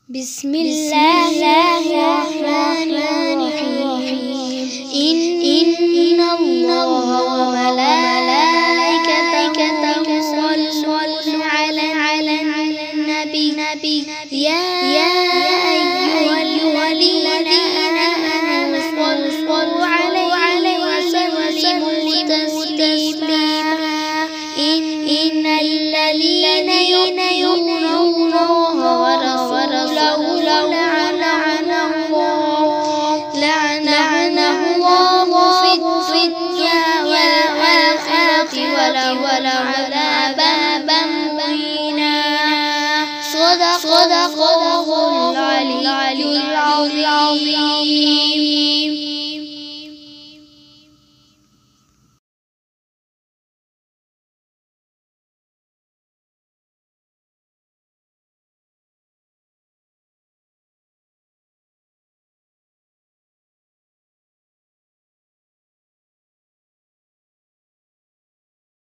بسم الله الرحمن الرحيم إن الله وملائكته يصلون على النبي يا أيها الذين آمنوا صلوا عليه وسلموا تسليما إن الذين يؤذون الله ورسوله لعنهم الله في الدنيا والآخرة ولهم عذابا مهينا. صدق الله العلي العظيم.